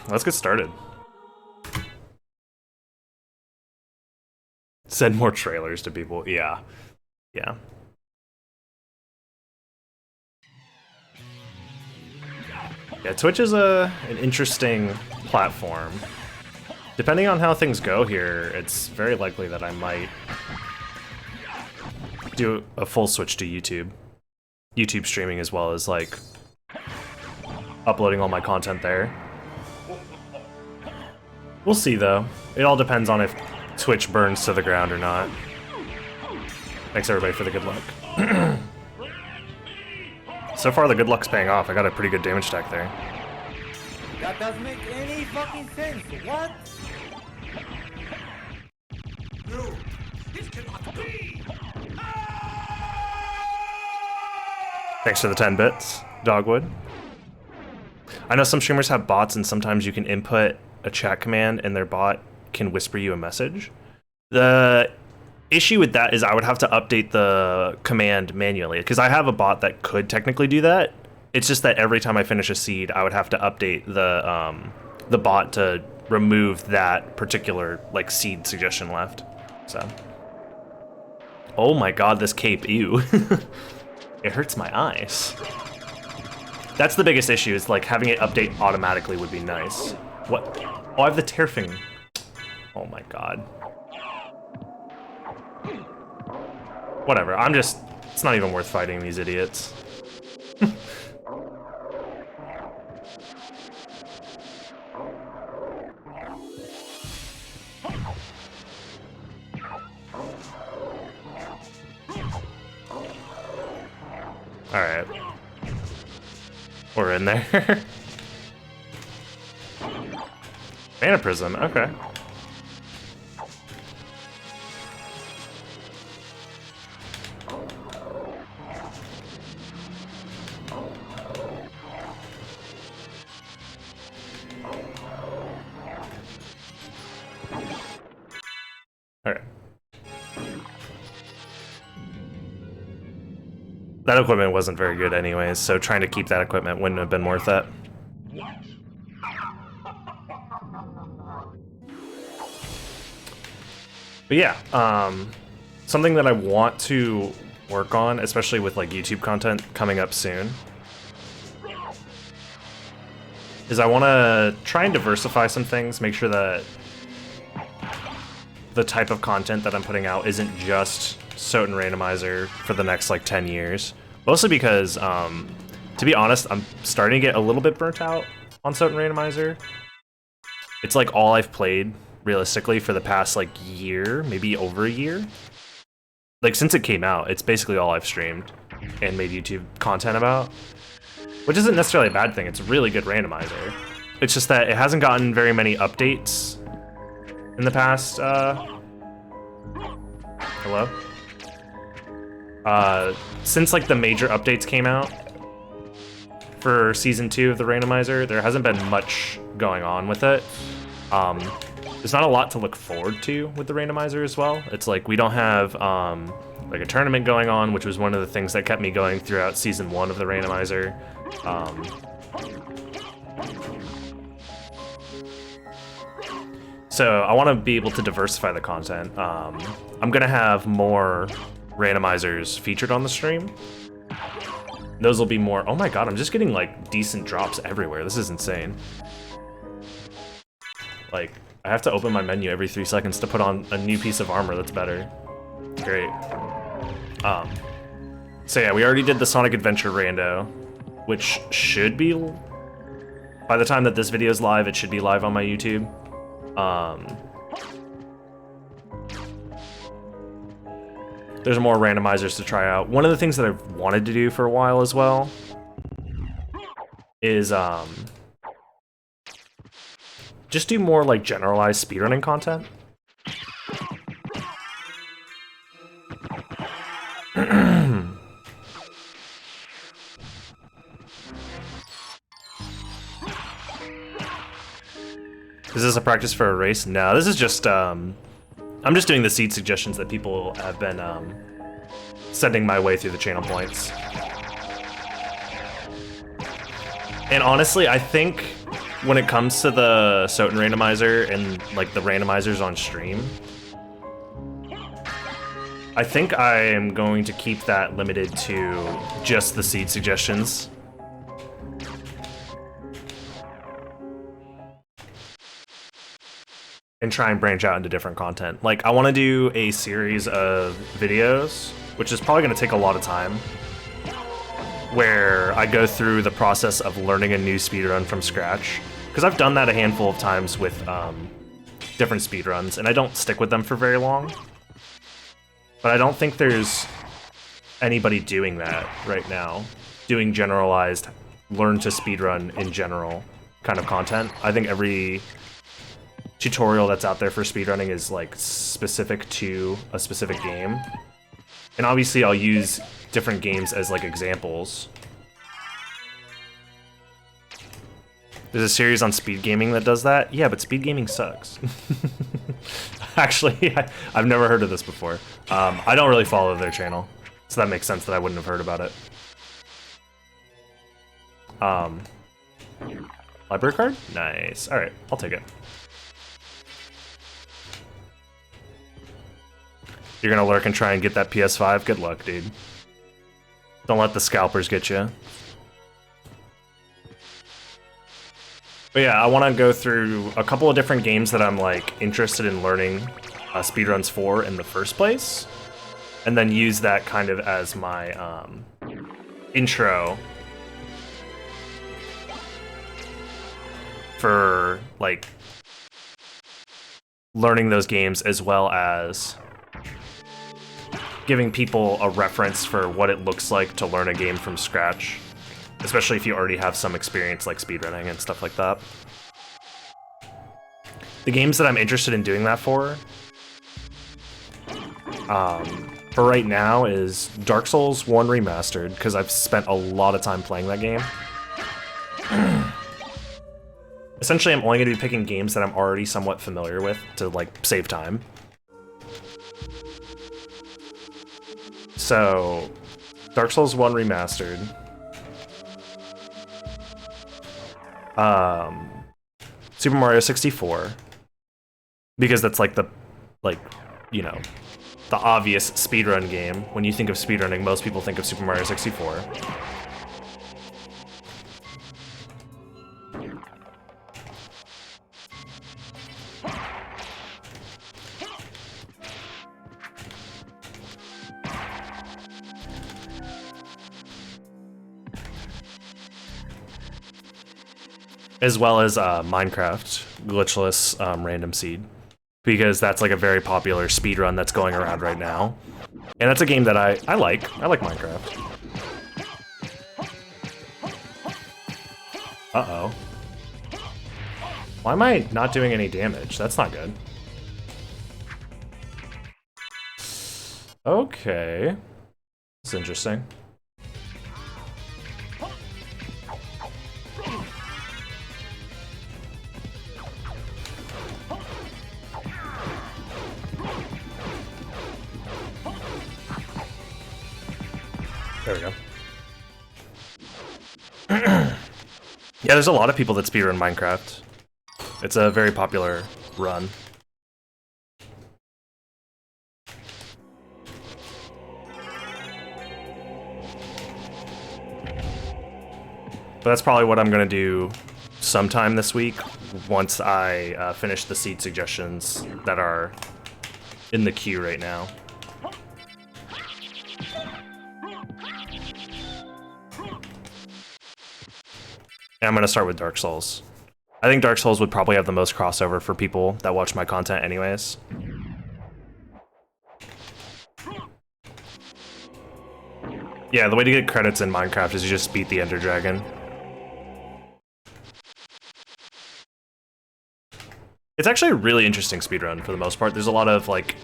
Let's get started. Send more trailers to people. Yeah. Yeah. Yeah, Twitch is an interesting platform. Depending on how things go here, it's very likely that I might do a full switch to YouTube. YouTube streaming as well as like uploading all my content there. We'll see though. It all depends on if Twitch burns to the ground or not. Thanks everybody for the good luck. So far the good luck's paying off. I got a pretty good damage stack there. That doesn't make any fucking sense. What? No, this cannot be. Thanks for the 10 bits, Dogwood. I know some streamers have bots and sometimes you can input a chat command and their bot can whisper you a message. The issue with that is I would have to update the command manually because I have a bot that could technically do that. It's just that every time I finish a seed, I would have to update the bot to remove that particular like seed suggestion left. So, oh my god, this cape, ew. It hurts my eyes. That's the biggest issue, is like having it update automatically would be nice. What? Oh, I have the Terfing. Oh my god. Whatever, it's not even worth fighting these idiots. Alright. We're in there. Mana Prism, okay. Alright. That equipment wasn't very good anyways, so trying to keep that equipment wouldn't have been worth it. But yeah, something that I want to work on, especially with like YouTube content coming up soon, is I want to try and diversify some things, make sure that the type of content that I'm putting out isn't just Soten Randomizer for the next like 10 years. Mostly because, to be honest, I'm starting to get a little bit burnt out on Soten Randomizer. It's like all I've played, realistically, for the past like year, maybe over a year. Like since it came out, it's basically all I've streamed and made YouTube content about. Which isn't necessarily a bad thing, it's a really good randomizer. It's just that it hasn't gotten very many updates in the past, hello? Since like the major updates came out for season 2 of the randomizer, there hasn't been much going on with it. There's not a lot to look forward to with the randomizer as well. It's like we don't have like a tournament going on, which was one of the things that kept me going throughout season 1 of the randomizer. So I want to be able to diversify the content. I'm gonna have more randomizers featured on the stream. Those will be more. Oh my god, I'm just getting like decent drops everywhere. This is insane. Like, I have to open my menu every 3 seconds to put on a new piece of armor that's better. Great. So yeah, we already did the Sonic Adventure rando, which should be, by the time that this video is live, it should be live on my YouTube. There's more randomizers to try out. One of the things that I've wanted to do for a while as well is just do more like generalized speedrunning content. Is this a practice for a race? No, this is just, I'm just doing the seed suggestions that people have been sending my way through the channel points. And honestly, I think when it comes to the Soten randomizer and like the randomizers on stream, I think I am going to keep that limited to just the seed suggestions. And try and branch out into different content. Like, I want to do a series of videos, which is probably going to take a lot of time, where I go through the process of learning a new speedrun from scratch. Because I've done that a handful of times with different speedruns, and I don't stick with them for very long. But I don't think there's anybody doing that right now, doing generalized learn to speedrun in general kind of content. I think every tutorial that's out there for speedrunning is like specific to a specific game. And obviously I'll use different games as like examples. There's a series on speed gaming that does that. Yeah, but speed gaming sucks. Actually, I've never heard of this before. I don't really follow their channel, so that makes sense that I wouldn't have heard about it. Library card? Nice. Alright, I'll take it. You're gonna lurk and try and get that PS5? Good luck, dude. Don't let the scalpers get you. But yeah, I want to go through a couple of different games that I'm like interested in learning speedruns for in the first place, and then use that kind of as my intro for like learning those games, as well as giving people a reference for what it looks like to learn a game from scratch, especially if you already have some experience like speedrunning and stuff like that. The games that I'm interested in doing that for right now is Dark Souls 1 Remastered, because I've spent a lot of time playing that game. Essentially, I'm only going to be picking games that I'm already somewhat familiar with to like save time. So, Dark Souls 1 Remastered. Super Mario 64. Because that's like the, you know, the obvious speedrun game. When you think of speedrunning, most people think of Super Mario 64. As well as Minecraft, glitchless random seed, because that's like a very popular speedrun that's going around right now. And that's a game that I like. I like Minecraft. Uh-oh. Why am I not doing any damage? That's not good. Okay. That's interesting. There we go. Yeah, there's a lot of people that speedrun Minecraft. It's a very popular run. But that's probably what I'm gonna do sometime this week, once I finish the seed suggestions that are in the queue right now. And I'm gonna start with Dark Souls. I think Dark Souls would probably have the most crossover for people that watch my content anyways. Yeah, the way to get credits in Minecraft is you just beat the Ender Dragon. It's actually a really interesting speedrun for the most part. There's a lot of like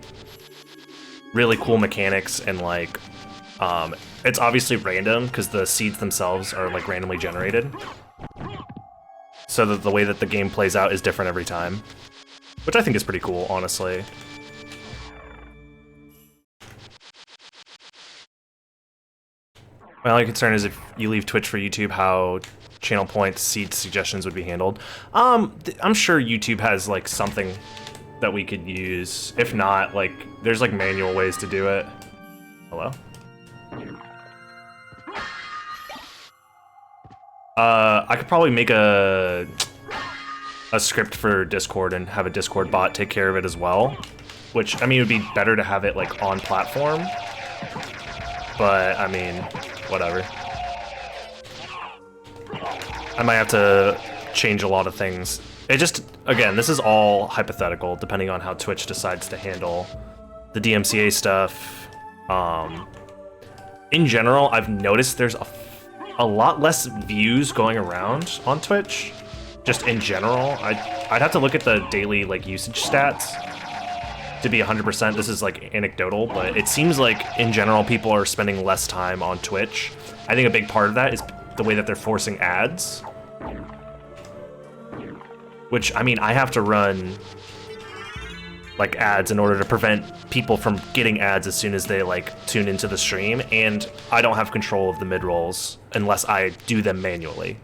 really cool mechanics, and like it's obviously random because the seeds themselves are like randomly generated. So that the way that the game plays out is different every time, which I think is pretty cool, honestly. My only concern is if you leave Twitch for YouTube, how channel points, seed suggestions would be handled. I'm sure YouTube has like something that we could use. If not, like there's like manual ways to do it. Hello? I could probably make a script for Discord and have a Discord bot take care of it as well. Which, I mean, it would be better to have it like on platform. But, I mean, whatever. I might have to change a lot of things. It just, again, this is all hypothetical, depending on how Twitch decides to handle the DMCA stuff. In general, I've noticed there's a lot less views going around on Twitch. Just in general, I'd have to look at the daily like usage stats to be 100%. This is like anecdotal, but it seems like in general people are spending less time on Twitch. I think a big part of that is the way that they're forcing ads. Which, I mean, I have to run like ads in order to prevent people from getting ads as soon as they like tune into the stream, and I don't have control of the mid-rolls unless I do them manually.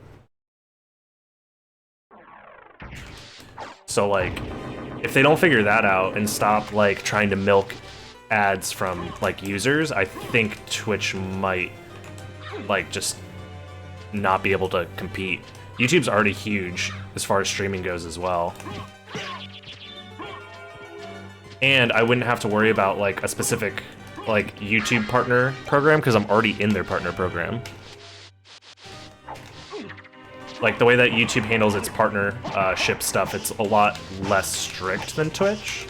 So like, if they don't figure that out and stop like trying to milk ads from like users, I think Twitch might like just not be able to compete. YouTube's already huge as far as streaming goes as well. And I wouldn't have to worry about like a specific like YouTube partner program because I'm already in their partner program. Like the way that YouTube handles its partnership stuff, it's a lot less strict than Twitch.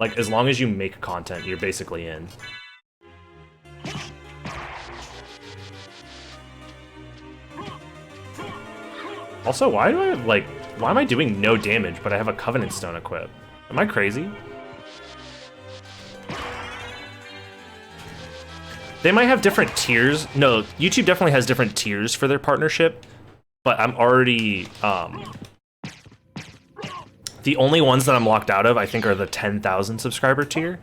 Like as long as you make content, you're basically in. Also, why am I doing no damage, but I have a Covenant Stone equipped? Am I crazy? They might have different tiers. No, YouTube definitely has different tiers for their partnership, but I'm already, the only ones that I'm locked out of, I think, are the 10,000 subscriber tier.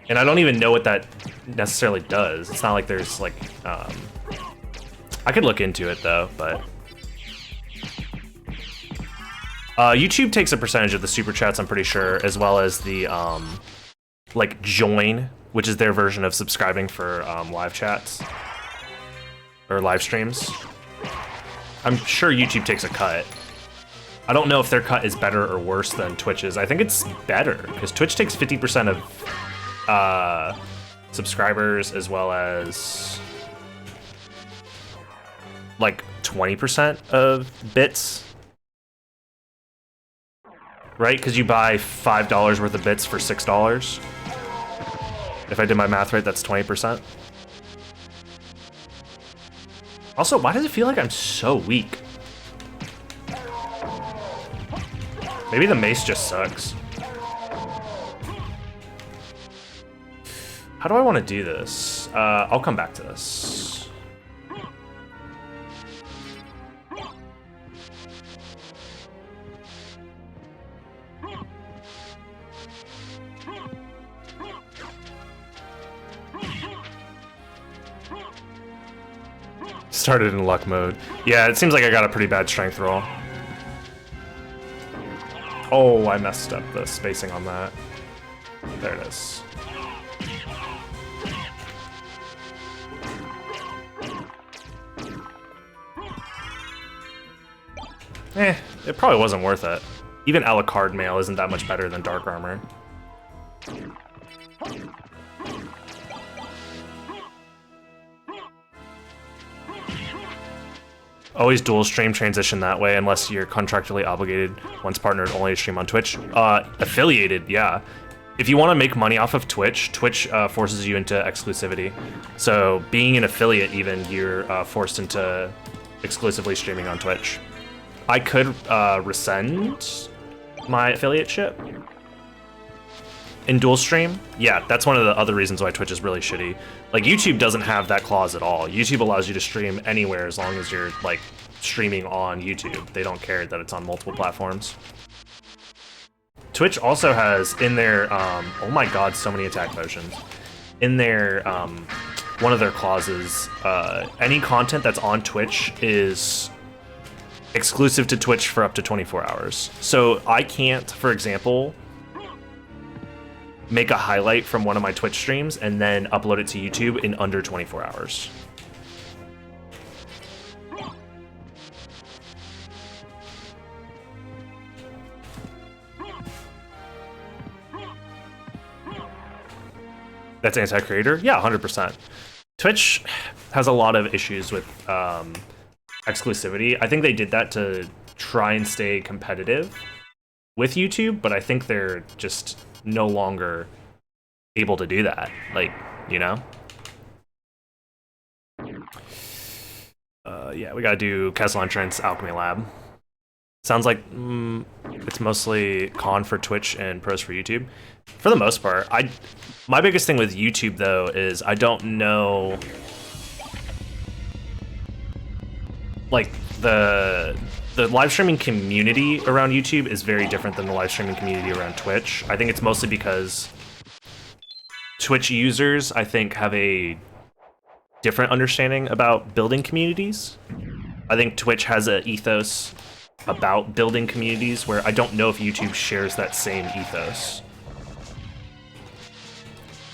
And I don't even know what that necessarily does. It's not like there's like, I could look into it though, but YouTube takes a percentage of the super chats, I'm pretty sure, as well as the like join, which is their version of subscribing for live chats or live streams. I'm sure YouTube takes a cut. I don't know if their cut is better or worse than Twitch's. I think it's better because Twitch takes 50% of subscribers as well as like 20% of bits, right? Because you buy $5 worth of bits for $6. If I did my math right, that's 20%. Also, why does it feel like I'm so weak? Maybe the mace just sucks. How do I want to do this? I'll come back to this. Started in luck mode. Yeah, it seems like I got a pretty bad strength roll. Oh, I messed up the spacing on that. There it is. It probably wasn't worth it. Even Alucard mail isn't that much better than dark armor. Always dual stream transition that way unless you're contractually obligated once partnered only to stream on Twitch. Affiliated, yeah. If you want to make money off of Twitch, Twitch forces you into exclusivity. So being an affiliate even, you're forced into exclusively streaming on Twitch. I could rescind my affiliateship in dual stream. Yeah, that's one of the other reasons why Twitch is really shitty. Like YouTube doesn't have that clause at all. YouTube allows you to stream anywhere as long as you're like streaming on YouTube. They don't care that it's on multiple platforms. Twitch also has in their, oh my god, so many attack potions. In their one of their clauses, any content that's on Twitch is exclusive to Twitch for up to 24 hours. So I can't, for example, make a highlight from one of my Twitch streams and then upload it to YouTube in under 24 hours. That's anti-creator? Yeah, 100%. Twitch has a lot of issues with exclusivity. I think they did that to try and stay competitive with YouTube, but I think they're just no longer able to do that. Like, you know? Yeah, we gotta do Castle Entrance Alchemy Lab. Sounds like it's mostly con for Twitch and pros for YouTube. For the most part, my biggest thing with YouTube though is I don't know, like the live streaming community around YouTube is very different than the live streaming community around Twitch. I think it's mostly because Twitch users, I think, have a different understanding about building communities. I think Twitch has an ethos about building communities where I don't know if YouTube shares that same ethos.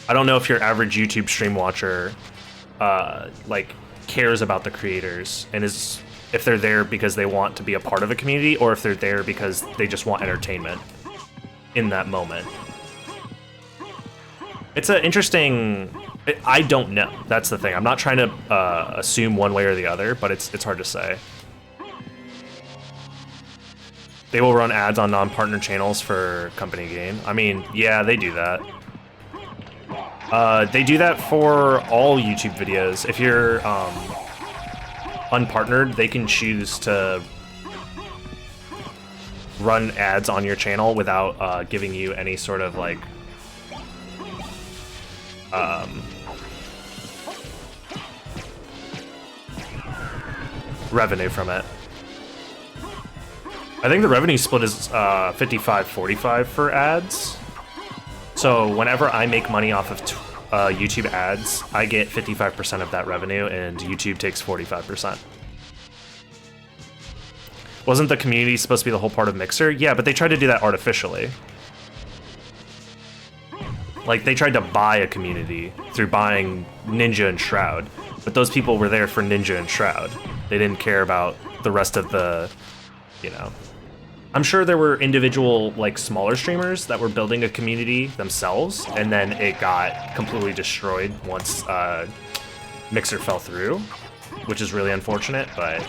I don't know if your average YouTube stream watcher like cares about the creators and is if they're there because they want to be a part of a community or if they're there because they just want entertainment in that moment. It's an interesting. I don't know. That's the thing. I'm not trying to assume one way or the other, but it's hard to say. They will run ads on non-partner channels for company gain. I mean, yeah, they do that. They do that for all YouTube videos. If you're unpartnered, they can choose to run ads on your channel without giving you any sort of like revenue from it. I think the revenue split is 55-45 for ads. So whenever I make money off of YouTube ads, I get 55% of that revenue, and YouTube takes 45%. Wasn't the community supposed to be the whole part of Mixer? Yeah, but they tried to do that artificially. Like, they tried to buy a community through buying Ninja and Shroud, but those people were there for Ninja and Shroud. They didn't care about the rest of the, you know. I'm sure there were individual, like, smaller streamers that were building a community themselves, and then it got completely destroyed once Mixer fell through, which is really unfortunate, but...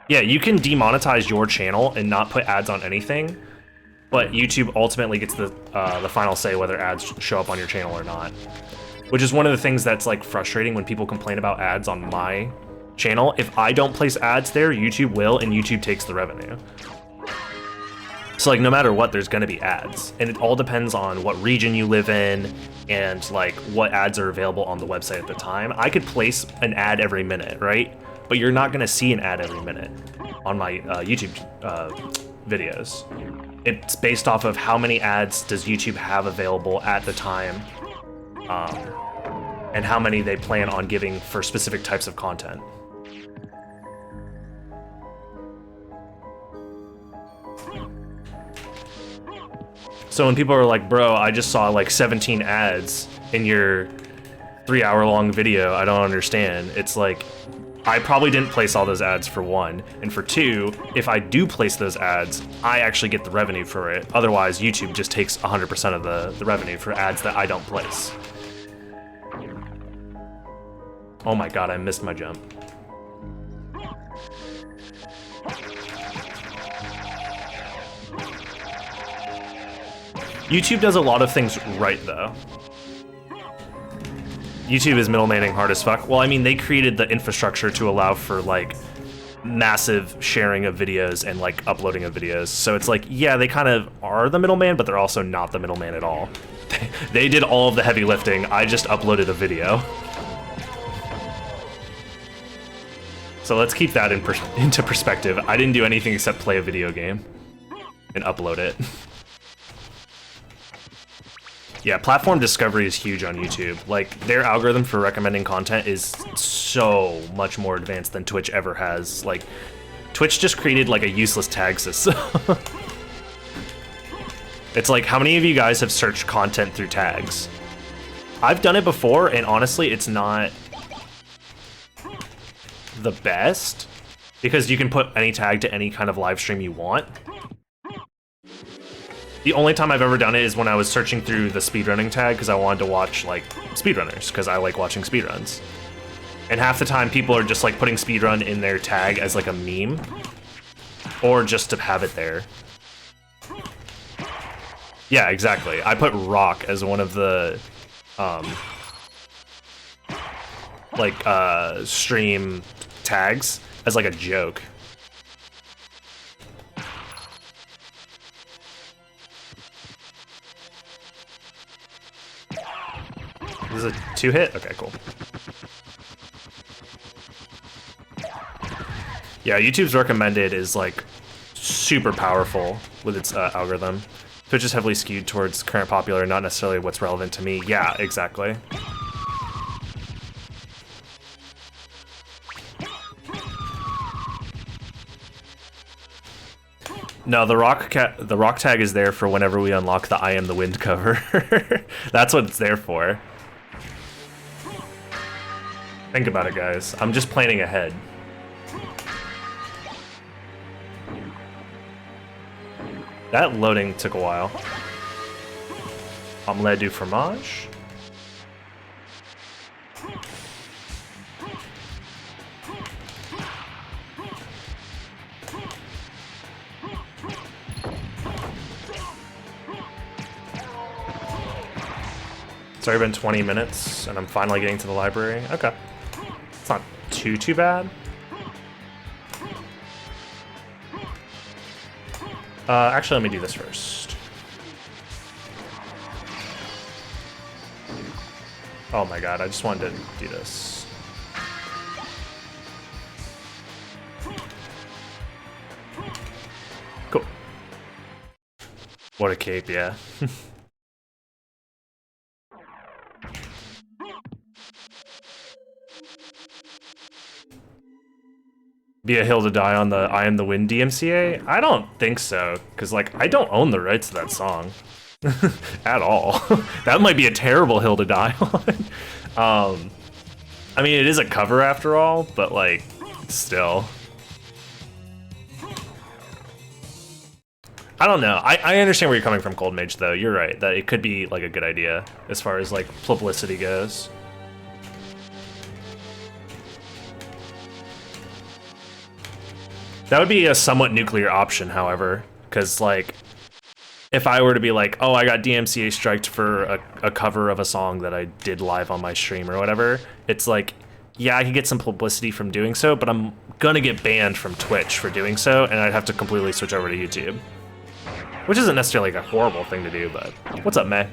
Yeah, you can demonetize your channel and not put ads on anything, but YouTube ultimately gets the final say whether ads show up on your channel or not. Which is one of the things that's like frustrating when people complain about ads on my channel. If I don't place ads there, YouTube will, and YouTube takes the revenue. So like no matter what, there's gonna be ads. And it all depends on what region you live in and like what ads are available on the website at the time. I could place an ad every minute, right? But you're not gonna see an ad every minute on my YouTube videos. It's based off of how many ads does YouTube have available at the time, and how many they plan on giving for specific types of content. So when people are like, bro, I just saw like 17 ads in your 3-hour-long video, I don't understand. It's like, I probably didn't place all those ads for one, and for two, if I do place those ads, I actually get the revenue for it. Otherwise, YouTube just takes 100% of the revenue for ads that I don't place. Oh my god, I missed my jump. YouTube does a lot of things right, though. YouTube is middlemaning hard as fuck. Well, I mean, they created the infrastructure to allow for, like, massive sharing of videos and, like, uploading of videos. So it's like, yeah, they kind of are the middleman, but they're also not the middleman at all. They did all of the heavy lifting. I just uploaded a video. So let's keep that into perspective. I didn't do anything except play a video game and upload it. Yeah, platform discovery is huge on YouTube. Like, their algorithm for recommending content is so much more advanced than Twitch ever has. Like, Twitch just created like a useless tag system. It's like, how many of you guys have searched content through tags? I've done it before, and honestly, it's not the best, because you can put any tag to any kind of live stream you want. The only time I've ever done it is when I was searching through the speedrunning tag, because I wanted to watch, like, speedrunners, because I like watching speedruns. And half the time, people are just, like, putting speedrun in their tag as, like, a meme, or just to have it there. Yeah, exactly. I put rock as one of the, stream tags as like a joke. This is a 2-hit? Okay, cool. Yeah, YouTube's recommended is like super powerful with its algorithm. Twitch is heavily skewed towards current popular, not necessarily what's relevant to me. Yeah, exactly. No, the rock tag is there for whenever we unlock the I Am the Wind cover. That's what it's there for. Think about it, guys. I'm just planning ahead. That loading took a while. Omelette du fromage. It's already been 20 minutes, and I'm finally getting to the library. Okay. It's not too bad. Actually, let me do this first. Oh my god, I just wanted to do this. Cool. What a cape, yeah. Be a hill to die on the I Am the Wind DMCA? I don't think so, because, like, I don't own the rights to that song. At all. That might be a terrible hill to die on. I mean, it is a cover after all, but, like, still. I don't know. I understand where you're coming from, Cold Mage, though. You're right, that it could be, like, a good idea as far as, like, publicity goes. That would be a somewhat nuclear option, however, because, like, if I were to be like, oh, I got DMCA striked for a cover of a song that I did live on my stream or whatever, it's like, yeah, I could get some publicity from doing so, but I'm gonna get banned from Twitch for doing so, and I'd have to completely switch over to YouTube. Which isn't necessarily like a horrible thing to do, but... What's up, May?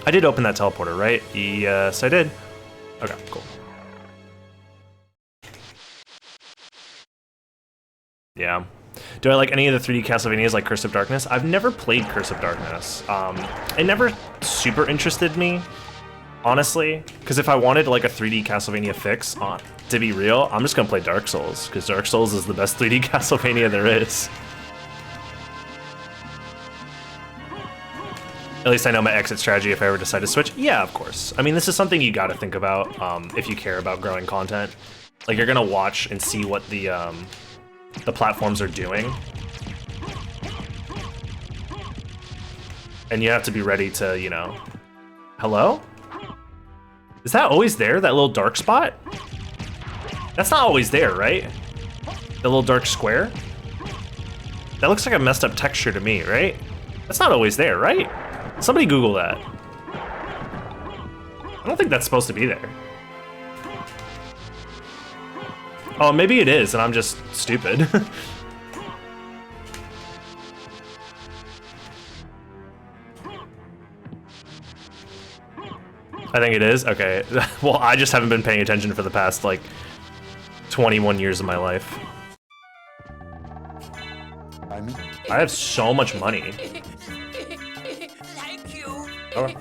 I did open that teleporter, right? Yes, I did. Okay, cool. Yeah. Do I like any of the 3D Castlevanias like Curse of Darkness? I've never played Curse of Darkness. It never super interested me, honestly, because if I wanted like a 3D Castlevania fix, to be real, I'm just gonna play Dark Souls, because Dark Souls is the best 3D Castlevania there is. At least I know my exit strategy if I ever decide to switch. Yeah, of course. I mean, this is something you gotta think about if you care about growing content. Like, you're gonna watch and see what the platforms are doing. And you have to be ready to, you know... Hello? Is that always there, that little dark spot? That's not always there, right? The little dark square? That looks like a messed up texture to me, right? That's not always there, right? Somebody Google that. I don't think that's supposed to be there. Oh, maybe it is, and I'm just stupid. I think it is? Okay. Well, I just haven't been paying attention for the past, like, 21 years of my life. I have so much money. Oh.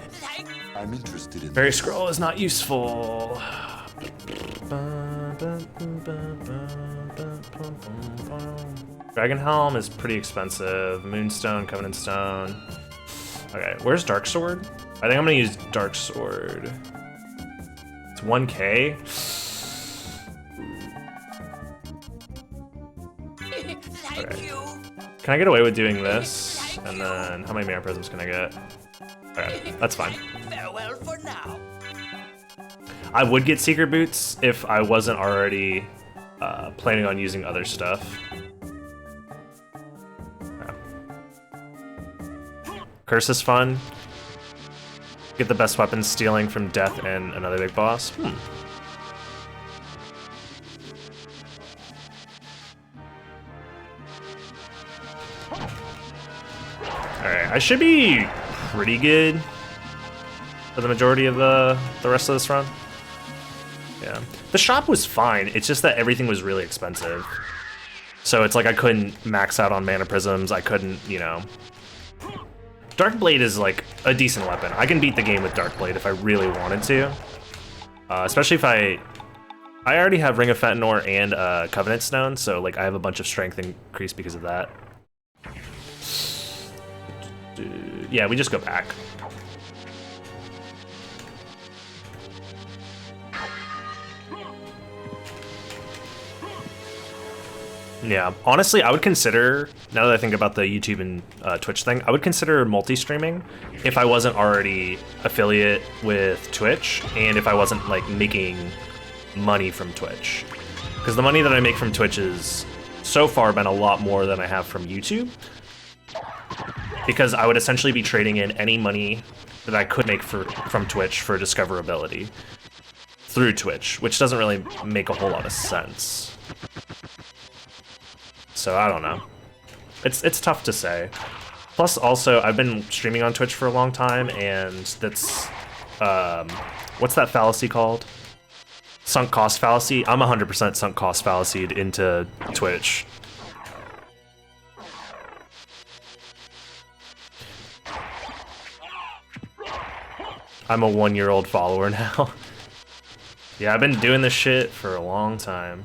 I'm interested in Fairy scroll is not useful. Dragon Helm is pretty expensive. Moonstone, Covenant Stone. Okay, where's Dark Sword? I think I'm gonna use Dark Sword. It's 1K. Okay. Can I get away with doing this? And then how many Mana Prisms can I get? Okay, that's fine. Farewell for now. I would get Secret Boots if I wasn't already planning on using other stuff. Yeah. Curse is fun. Get the best weapons stealing from Death and another big boss. Alright, I should be pretty good for the majority of the rest of this run. Yeah. The shop was fine, it's just that everything was really expensive. So it's like I couldn't max out on Mana Prisms, I couldn't, you know... Dark Blade is like a decent weapon. I can beat the game with Dark Blade if I really wanted to. Especially if I already have Ring of Fentanor and Covenant Stone, so like I have a bunch of strength increase because of that. Yeah, we just go back. Yeah, honestly, I would consider, now that I think about the YouTube and Twitch thing, I would consider multi-streaming if I wasn't already affiliate with Twitch and if I wasn't like making money from Twitch. Because the money that I make from Twitch is so far been a lot more than I have from YouTube. Because I would essentially be trading in any money that I could make from Twitch for discoverability through Twitch, which doesn't really make a whole lot of sense. So I don't know. It's tough to say. Plus, also, I've been streaming on Twitch for a long time, and that's what's that fallacy called? Sunk cost fallacy. I'm 100% sunk cost fallacied into Twitch. I'm a 1-year-old follower now. Yeah, I've been doing this shit for a long time.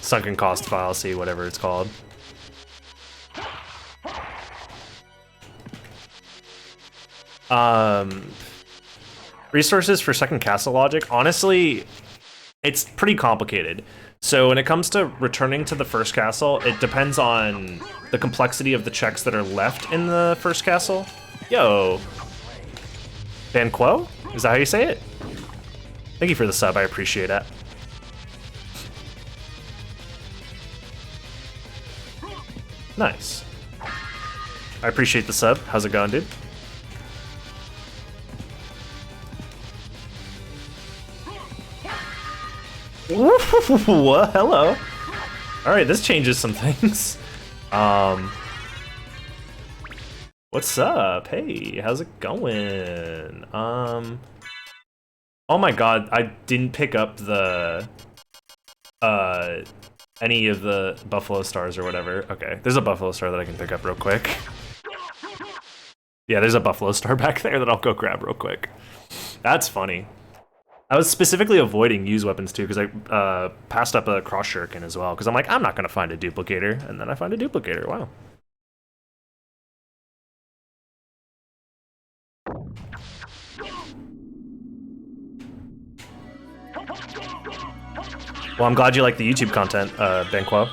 Sunken cost fallacy, whatever it's called. Resources for second castle logic. Honestly, it's pretty complicated. So when it comes to returning to the first castle, it depends on the complexity of the checks that are left in the first castle. Yo. Banquo? Is that how you say it? Thank you for the sub, I appreciate it. Nice. I appreciate the sub. How's it going, dude? What? Hello. Alright, this changes some things. What's up? Hey, how's it going? Oh my god, I didn't pick up the any of the Buffalo Stars or whatever. Okay, there's a Buffalo Star that I can pick up real quick. Yeah, there's a Buffalo Star back there that I'll go grab real quick. That's funny. I was specifically avoiding use weapons too because I passed up a cross shuriken as well because I'm like, I'm not gonna find a duplicator, and then I find a duplicator. Wow. Well, I'm glad you like the YouTube content, Banquo.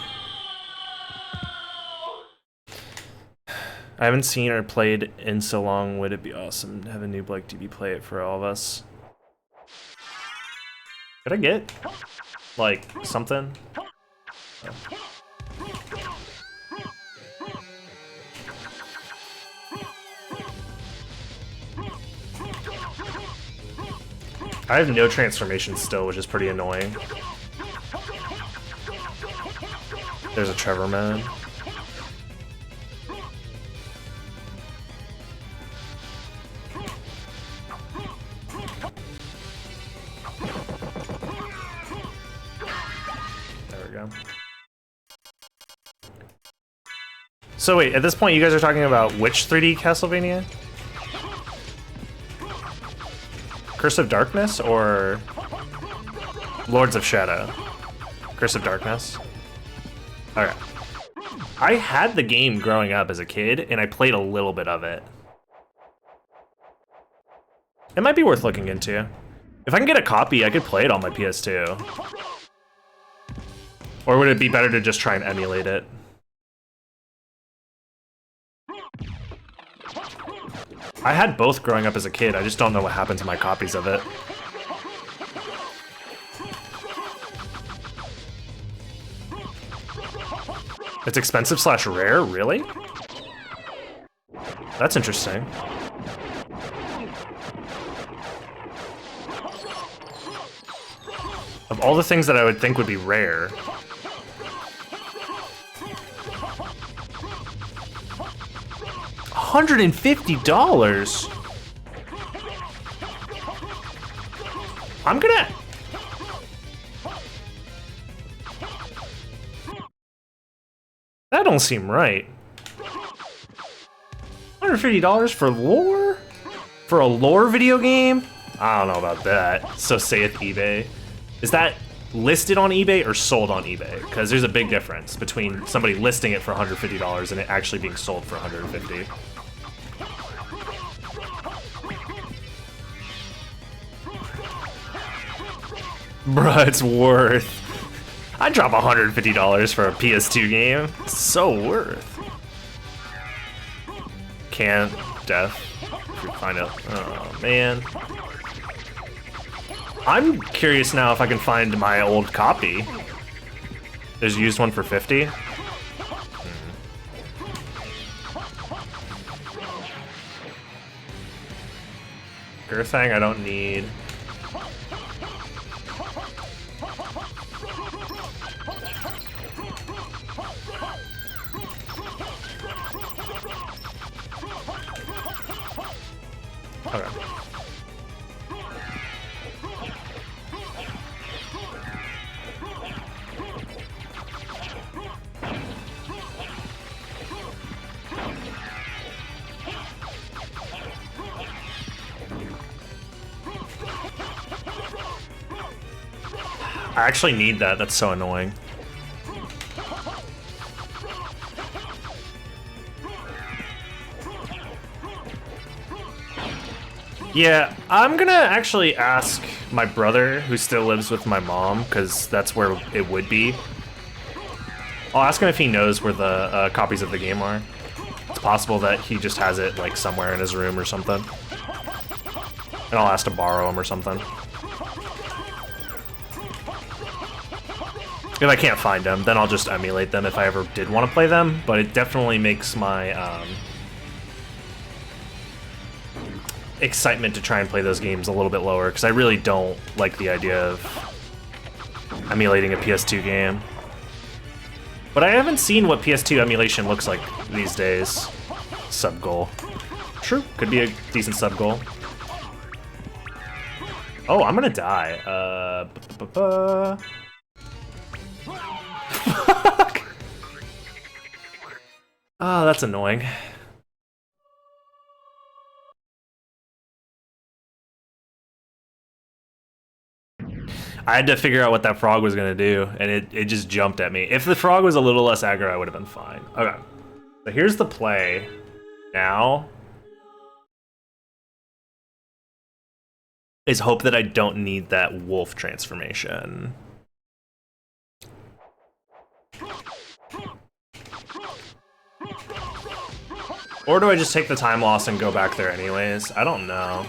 I haven't seen or played in so long. Would it be awesome to have a new Blake DB play it for all of us? Could I get, like, something? Oh. I have no transformation still, which is pretty annoying. There's a Trevor man. There we go. So wait, at this point you guys are talking about which 3D Castlevania? Curse of Darkness or Lords of Shadow? Curse of Darkness? Okay. I had the game growing up as a kid, and I played a little bit of it. It might be worth looking into. If I can get a copy, I could play it on my PS2. Or would it be better to just try and emulate it? I had both growing up as a kid, I just don't know what happened to my copies of it. It's expensive / rare, really? That's interesting. Of all the things that I would think would be rare. $150? I'm gonna... That don't seem right. $150 for lore? For a lore video game? I don't know about that. So saith eBay. Is that listed on eBay or sold on eBay? Because there's a big difference between somebody listing it for $150 and it actually being sold for $150. Bruh, it's worth. I'd drop $150 for a PS2 game. It's so worth. Can't. Death. If you find out. Oh, man. I'm curious now if I can find my old copy. There's a used one for 50. Girthang I don't need. Okay. I actually need that, that's so annoying. Yeah, I'm gonna actually ask my brother, who still lives with my mom, because that's where it would be. I'll ask him if he knows where the copies of the game are. It's possible that he just has it like somewhere in his room or something. And I'll ask to borrow them or something. If I can't find them, then I'll just emulate them if I ever did want to play them, but it definitely makes my excitement to try and play those games a little bit lower, because I really don't like the idea of emulating a PS2 game. But I haven't seen what PS2 emulation looks like these days. Sub-goal. True, could be a decent sub-goal. Oh, I'm gonna die. Fuck! Oh, that's annoying. I had to figure out what that frog was gonna do, and it just jumped at me. If the frog was a little less aggro, I would have been fine. Okay, so here's the play. Now is hope that I don't need that wolf transformation. Or do I just take the time loss and go back there anyways? I don't know.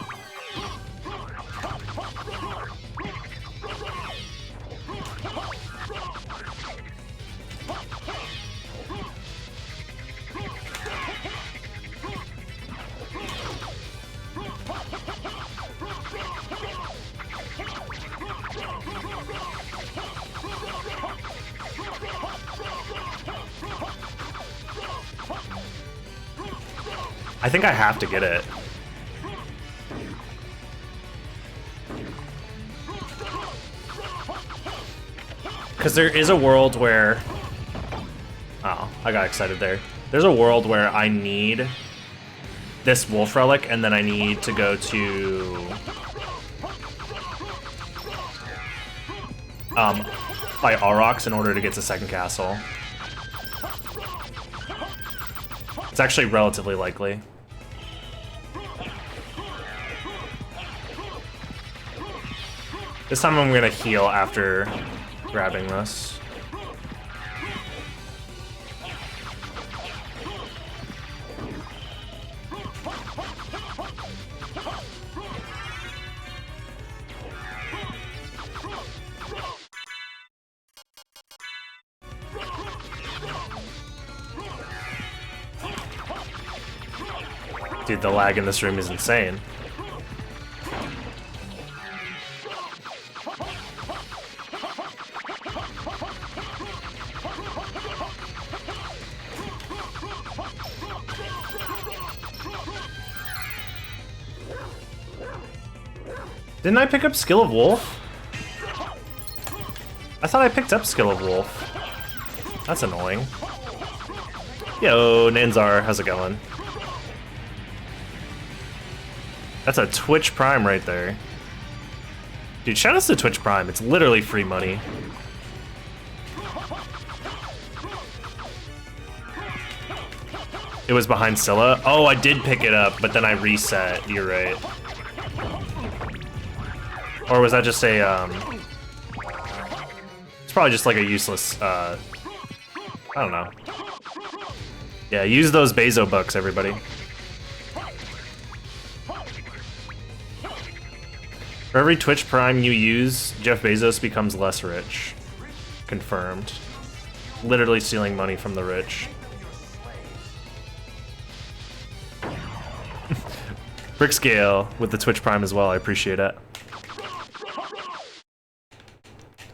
I think I have to get it. Because there is a world where... Oh, I got excited there. There's a world where I need this wolf relic, and then I need to go to by Aurochs in order to get to second castle. It's actually relatively likely. This time I'm gonna heal after grabbing this. Dude, the lag in this room is insane. Didn't I pick up Skill of Wolf? I thought I picked up Skill of Wolf. That's annoying. Yo, Nanzar, how's it going? That's a Twitch Prime right there. Dude, shout out to Twitch Prime. It's literally free money. It was behind Scylla. Oh, I did pick it up, but then I reset. You're right. Or was that just a, it's probably just like a useless, I don't know. Yeah, use those Bezo bucks, everybody. For every Twitch Prime you use, Jeff Bezos becomes less rich. Confirmed. Literally stealing money from the rich. Brickscale with the Twitch Prime as well, I appreciate it.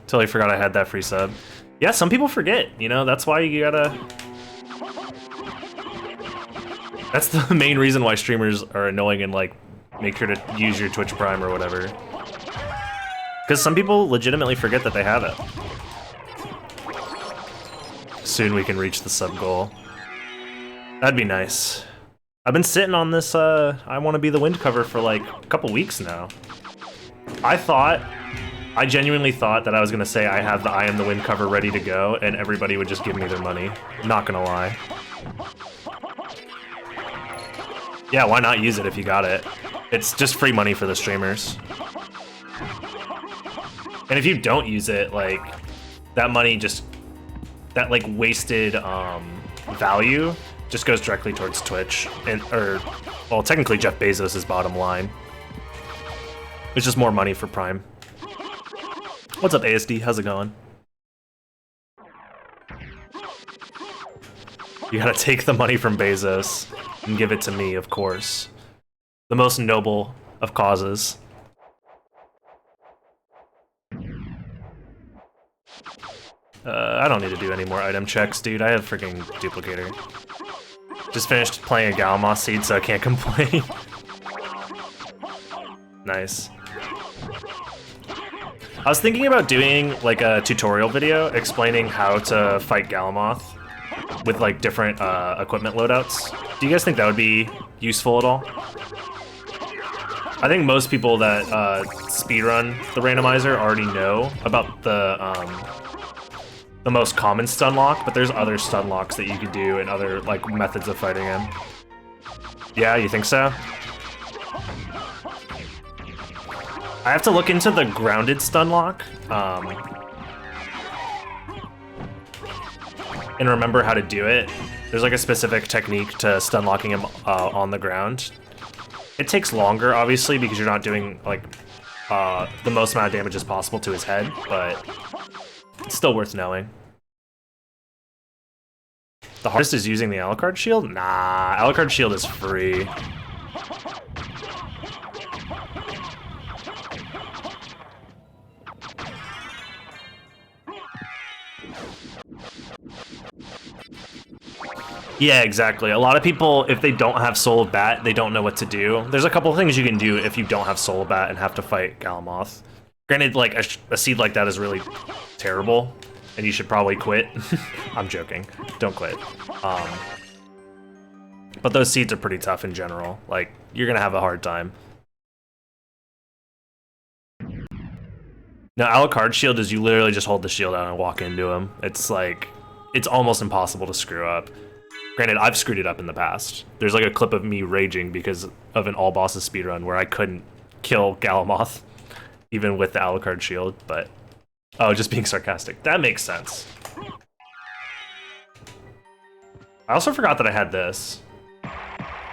Totally forgot I had that free sub. Yeah, some people forget, you know, that's why you gotta... That's the main reason why streamers are annoying and like, make sure to use your Twitch Prime or whatever. Because some people legitimately forget that they have it. Soon we can reach the sub goal. That'd be nice. I've been sitting on this, I want to be the wind cover for like a couple weeks now. I genuinely thought that I was gonna say I have the I am the wind cover ready to go and everybody would just give me their money. Not gonna lie. Yeah, why not use it if you got it? It's just free money for the streamers. And if you don't use it, like, that money just, that like wasted value just goes directly towards Twitch, and well, technically Jeff Bezos' bottom line. It's just more money for Prime. What's up, ASD? How's it going? You gotta take the money from Bezos and give it to me, of course. The most noble of causes. I don't need to do any more item checks, dude. I have freaking duplicator. Just finished playing a Galamoth seed, so I can't complain. Nice. I was thinking about doing like a tutorial video explaining how to fight Galamoth with like different equipment loadouts. Do you guys think that would be useful at all? I think most people that speedrun the randomizer already know about the most common stun lock, but there's other stun locks that you could do and other like methods of fighting him. Yeah, you think so? I have to look into the grounded stun lock and remember how to do it. There's like a specific technique to stun locking him on the ground. It takes longer, obviously, because you're not doing like the most amount of damage as possible to his head, but it's still worth knowing. The hardest is using the Alucard shield? Nah, Alucard shield is free. Yeah, exactly. A lot of people, if they don't have Soul of Bat, they don't know what to do. There's a couple of things you can do if you don't have Soul of Bat and have to fight Galamoth. Granted, like, a seed like that is really terrible, and you should probably quit. I'm joking. Don't quit. But those seeds are pretty tough in general. Like, you're gonna have a hard time. Now, Alucard shield is you literally just hold the shield out and walk into him. It's like, it's almost impossible to screw up. Granted, I've screwed it up in the past. There's like a clip of me raging because of an all bosses speedrun where I couldn't kill Galamoth, even with the Alucard shield, but... Oh, just being sarcastic. That makes sense. I also forgot that I had this.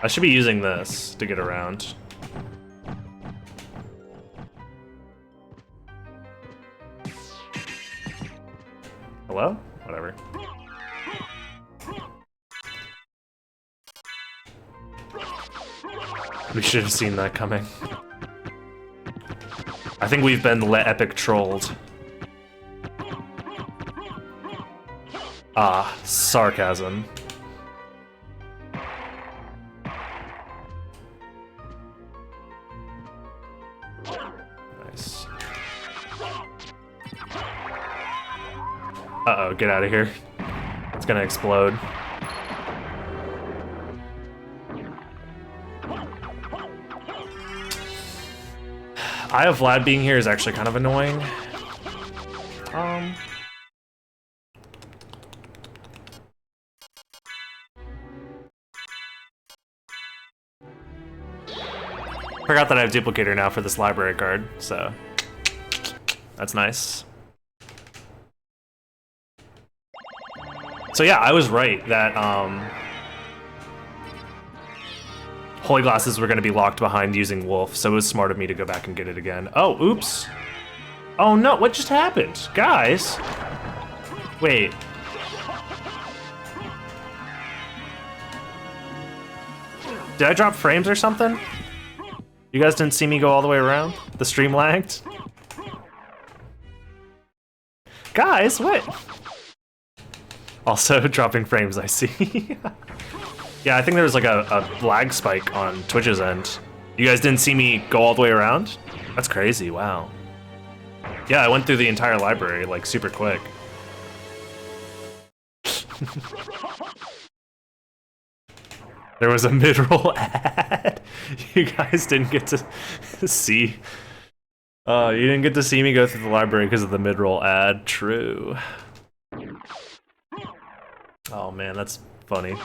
I should be using this to get around. Hello? Whatever. We should have seen that coming. I think we've been epic trolled. Ah, sarcasm. Nice. Uh-oh, get out of here. It's gonna explode. Eye of Vlad being here is actually kind of annoying. Forgot that I have Duplicator now for this library card, so that's nice. So yeah, I was right that Holy Glasses were going to be locked behind using Wolf, so it was smart of me to go back and get it again. Oh, oops. Oh no, what just happened? Guys. Wait. Did I drop frames or something? You guys didn't see me go all the way around? The stream lagged? Guys, what? Also dropping frames, I see. Yeah, I think there was like a lag spike on Twitch's end. You guys didn't see me go all the way around? That's crazy, wow. Yeah, I went through the entire library, like, super quick. There was a mid-roll ad. You guys didn't get to see. You didn't get to see me go through the library because of the mid-roll ad. True. Oh man, that's funny.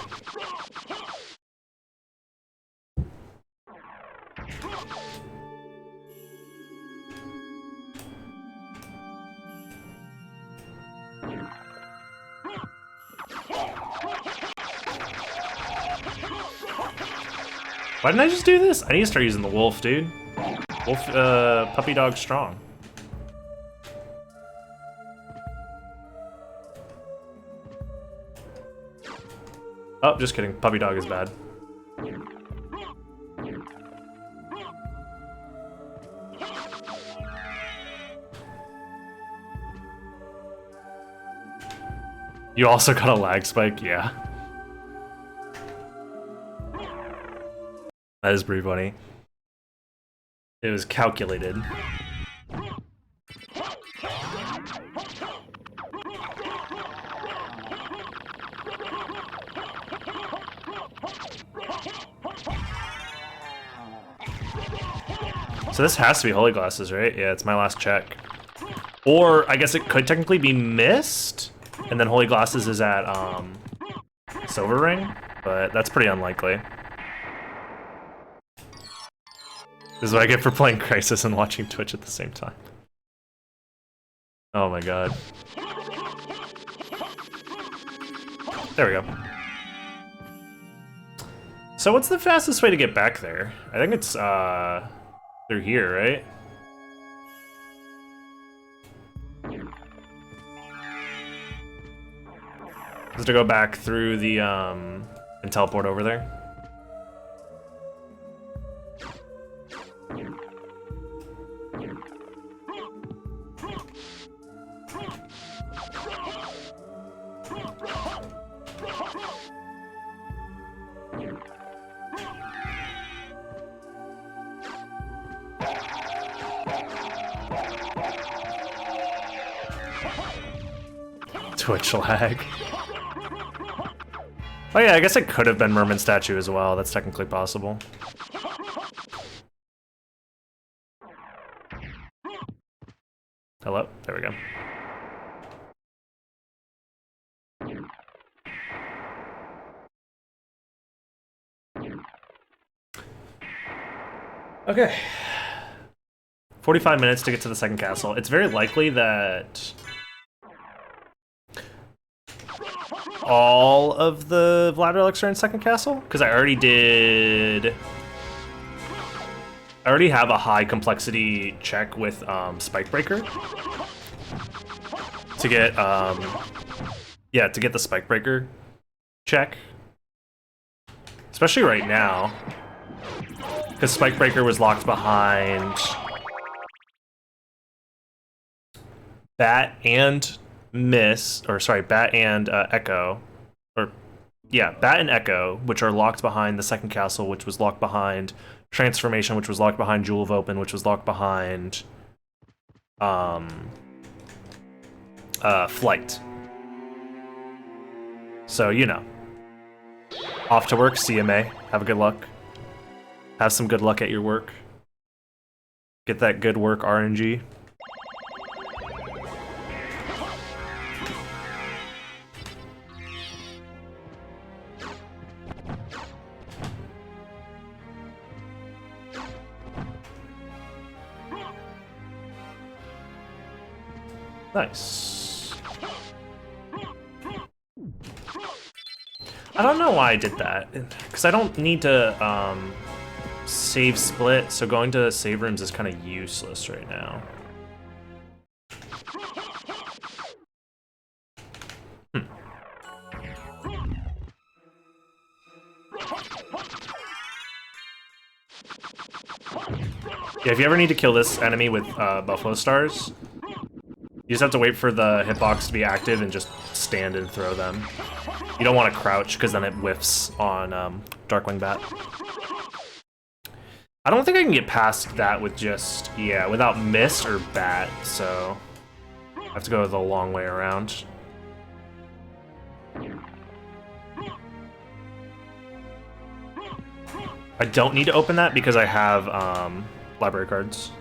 Why didn't I just do this? I need to start using the wolf, dude. Wolf, puppy dog strong. Oh, just kidding. Puppy dog is bad. You also got a lag spike? Yeah. That is pretty funny. It was calculated. So this has to be Holy Glasses, right? Yeah, it's my last check. Or I guess it could technically be missed, and then Holy Glasses is at Silver Ring, but that's pretty unlikely. This is what I get for playing Crisis and watching Twitch at the same time. Oh my god. There we go. So what's the fastest way to get back there? I think it's through here, right? Just to go back through the and teleport over there. Twitch lag. Oh yeah, I guess it could have been Merman statue as well. That's technically possible. Hello? There we go. Okay. 45 minutes to get to the second castle. It's very likely that all of the Vlad relics are in second castle, because I already have a high complexity check with Spike Breaker to get to get the Spike Breaker check, especially right now, because Spike Breaker was locked behind Bat and Bat and Echo, Bat and Echo, which are locked behind the second castle, which was locked behind Transformation, which was locked behind Jewel of Open, which was locked behind Flight. So, you know. Off to work, CMA. Have a good luck. Have some good luck at your work. Get that good work RNG. Nice. I don't know why I did that, because I don't need to save split, so going to save rooms is kind of useless right now. Yeah, if you ever need to kill this enemy with Buffalo Stars, you just have to wait for the hitbox to be active and just stand and throw them. You don't want to crouch, because then it whiffs on Darkwing Bat. I don't think I can get past that with just, without Mist or Bat, so I have to go the long way around. I don't need to open that because I have library cards.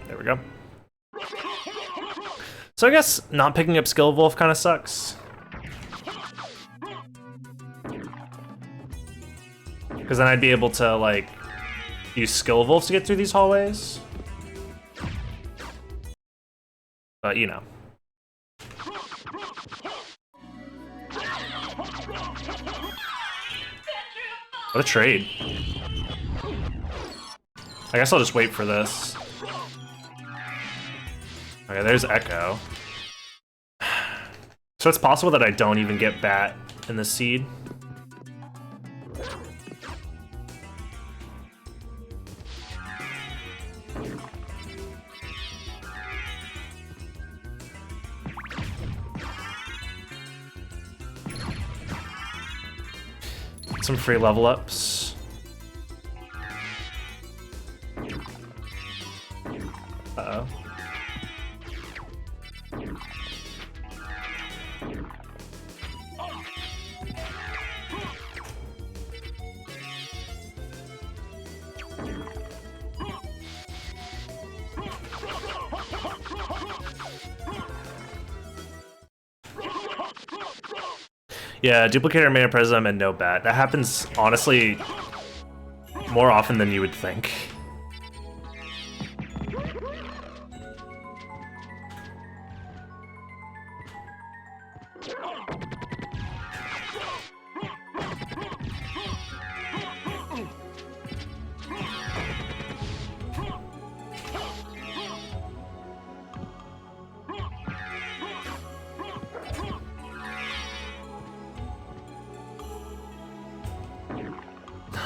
There we go. So I guess not picking up Skill Wolf kind of sucks. Because then I'd be able to, like, use Skill Wolves to get through these hallways. But, you know. What a trade. I guess I'll just wait for this. Okay, there's Echo. So it's possible that I don't even get Bat in the seed. Some free level ups. Uh-oh. Yeah, Duplicator, Mana Prism, and no Bat. That happens, honestly, more often than you would think.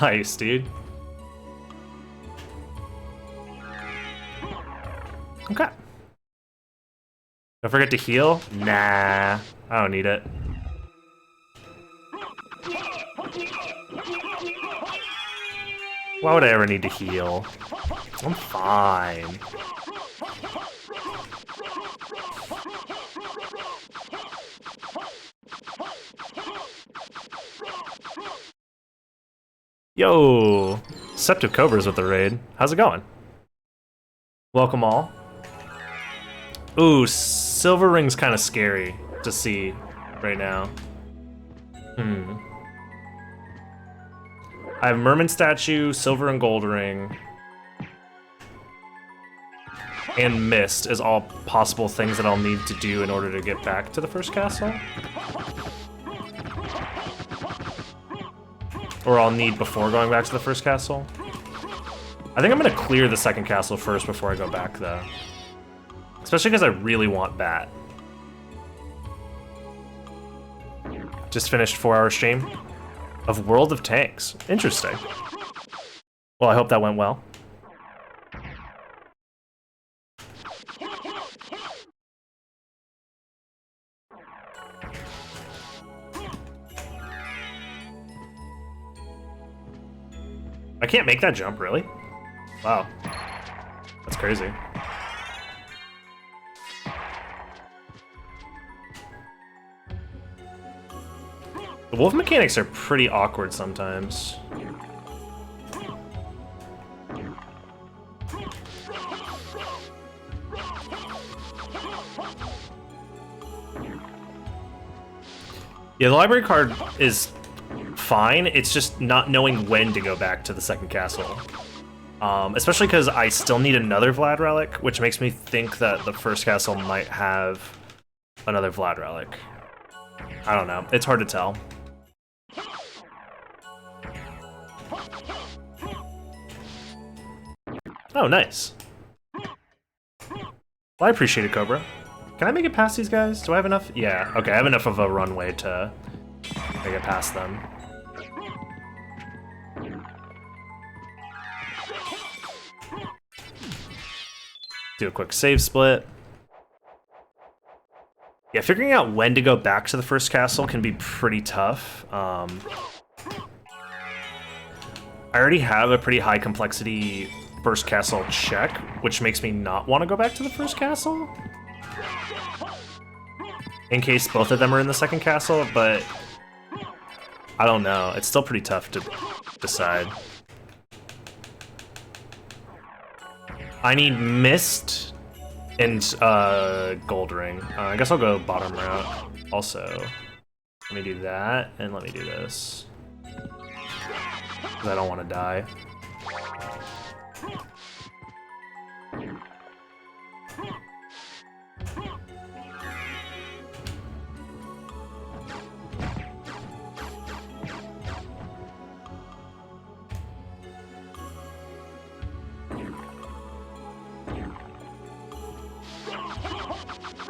Nice, dude. Okay. Don't forget to heal? Nah, I don't need it. Why would I ever need to heal? I'm fine. Yo, Septive Cobra's with the raid. How's it going? Welcome all. Ooh, Silver Ring's kind of scary to see right now. I have Merman Statue, Silver and Gold Ring, and Mist as all possible things that I'll need to do in order to get back to the first castle. Or I'll need before going back to the first castle. I think I'm gonna clear the second castle first before I go back though. Especially because I really want Bat. Just finished 4-hour stream of World of Tanks. Interesting. Well, I hope that went well. I can't make that jump, really? Wow. That's crazy. The wolf mechanics are pretty awkward sometimes. Yeah, the library card is fine. It's just not knowing when to go back to the second castle. Especially because I still need another Vlad relic, which makes me think that the first castle might have another Vlad relic. I don't know. It's hard to tell. Oh, nice. Well, I appreciate it, Cobra. Can I make it past these guys? Do I have enough? Yeah, okay, I have enough of a runway to make it past them. Do a quick save split. Yeah, figuring out when to go back to the first castle can be pretty tough. I already have a pretty high complexity first castle check, which makes me not want to go back to the first castle. In case both of them are in the second castle, but I don't know. It's still pretty tough to decide. I need Mist and Gold Ring. I guess I'll go bottom route also. Let me do that, and let me do this. Because I don't want to die.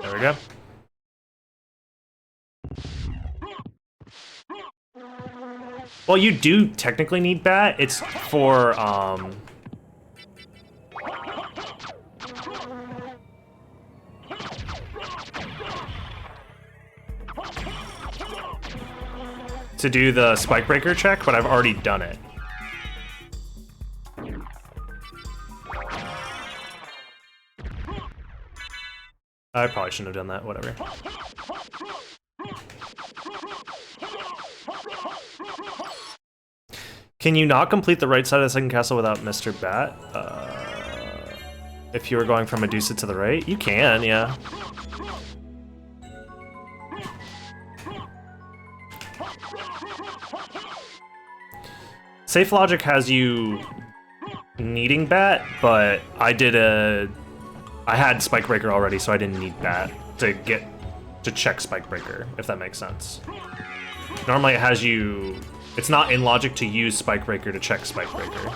There we go. Well, you do technically need Bat. It's for, to do the Spike Breaker check, but I've already done it. I probably shouldn't have done that, whatever. Can you not complete the right side of the second castle without Mr. Bat? If you were going from Medusa to the right? You can, yeah. Safe Logic has you needing Bat, but I had Spike Breaker already, so I didn't need Bat to check Spike Breaker, if that makes sense. Normally it has you, it's not in logic to use Spike Breaker to check Spike Breaker.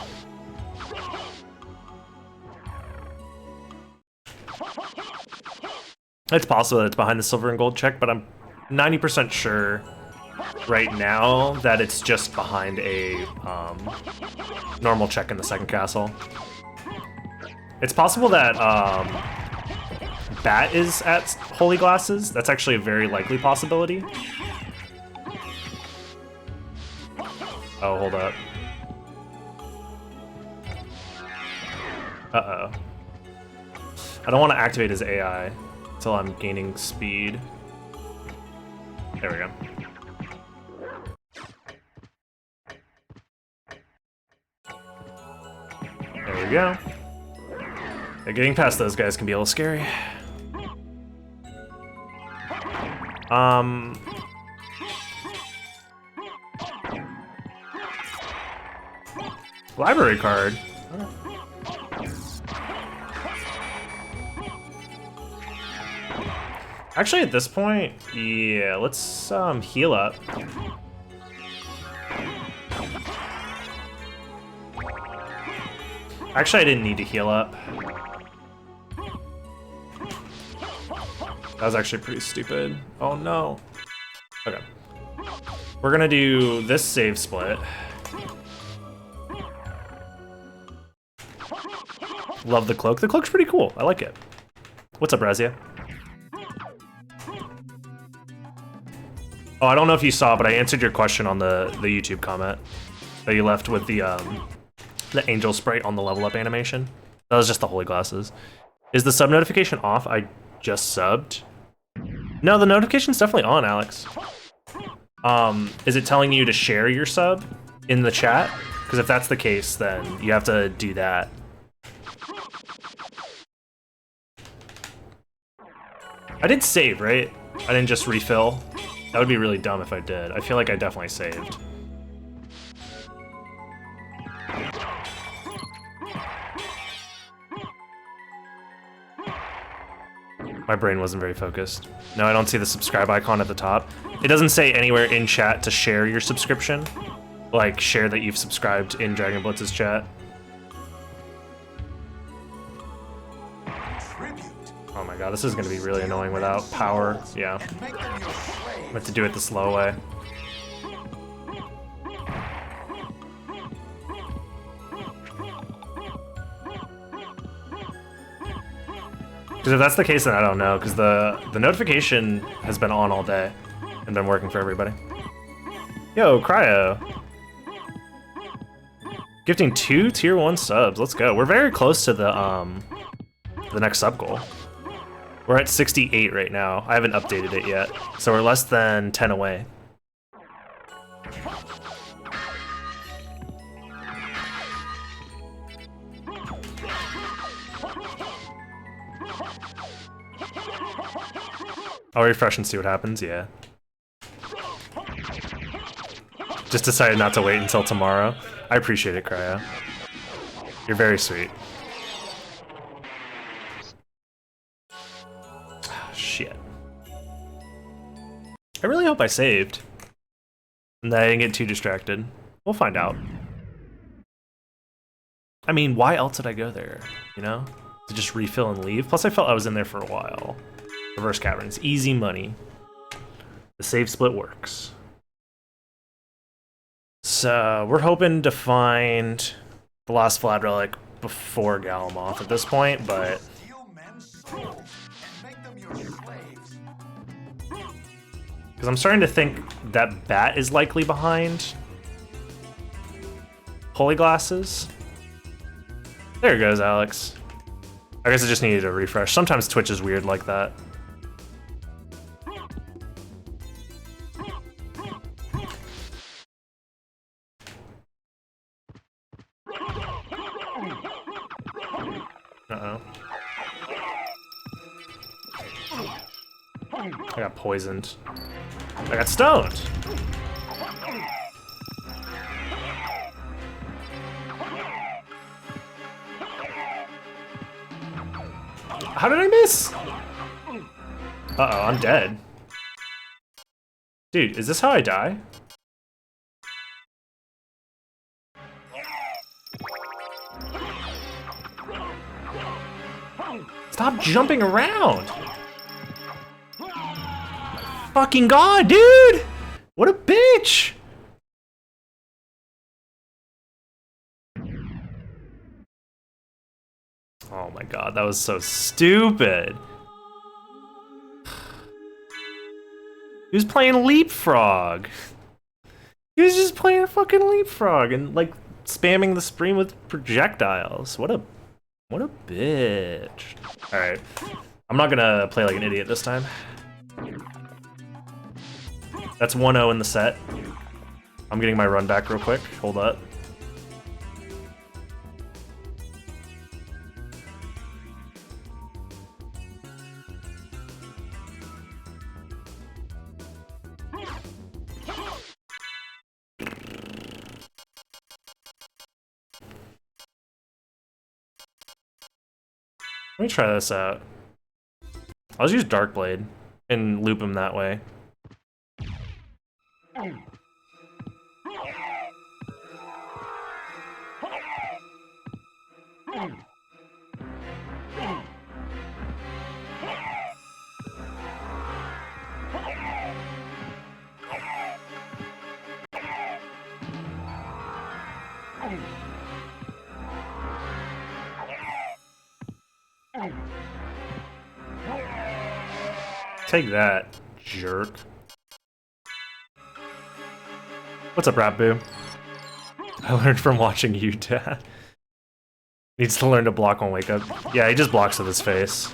It's possible that it's behind the silver and gold check, but I'm 90% sure right now that it's just behind a normal check in the second castle. It's possible that Bat is at Holy Glasses. That's actually a very likely possibility. Oh, hold up. Uh-oh. I don't want to activate his AI until I'm gaining speed. There we go. we go. Yeah, getting past those guys can be a little scary. Library card. Actually, at this point, yeah, let's heal up. Actually, I didn't need to heal up. That was actually pretty stupid. Oh no. Okay. We're gonna do this save split. Love the cloak. The cloak's pretty cool. I like it. What's up, Razia? Oh, I don't know if you saw, but I answered your question on the YouTube comment that you left with the angel sprite on the level up animation. That was just the holy glasses. Is the sub notification off? I just subbed. No, the notification's definitely on, Alex. Is it telling you to share your sub in the chat? Because if that's the case, then you have to do that. I did save, right? I didn't just refill. That would be really dumb if I did. I feel like I definitely saved. My brain wasn't very focused. No, I don't see the subscribe icon at the top. It doesn't say anywhere in chat to share your subscription. Like, share that you've subscribed in Dragonblitz's chat. Oh my god, this is gonna be really annoying without power. Yeah. I have to do it the slow way. Because if that's the case, then I don't know, because the notification has been on all day and been working for everybody. Yo, Cryo. Gifting 2 tier 1 subs. Let's go. We're very close to the next sub goal. We're at 68 right now. I haven't updated it yet, so we're less than 10 away. I'll refresh and see what happens, yeah. Just decided not to wait until tomorrow. I appreciate it, Cryo. You're very sweet. Shit. I really hope I saved. And that I didn't get too distracted. We'll find out. I mean, why else did I go there? You know? To just refill and leave? Plus I felt I was in there for a while. Reverse Caverns. Easy money. The save split works. So, we're hoping to find the last Vlad relic before Galamoth at this point, but... Because I'm starting to think that Bat is likely behind Holy Glasses. There it goes, Alex. I guess I just needed a refresh. Sometimes Twitch is weird like that. Uh-oh. I got poisoned. I got stoned. How did I miss? Uh-oh, I'm dead. Dude, is this how I die? Stop jumping around! Fucking god, dude! What a bitch! Oh my god, that was so stupid. He was playing Leapfrog. He was just playing fucking Leapfrog and like spamming the screen with projectiles. What a bitch. Alright. I'm not gonna play like an idiot this time. That's 1-0 in the set. I'm getting my run back real quick. Hold up. Let me try this out. I'll just use Dark Blade and loop him that way. Take that, jerk. What's up, Rap Boo? I learned from watching you, Dad. Needs to learn to block on wake up. Yeah, he just blocks with his face.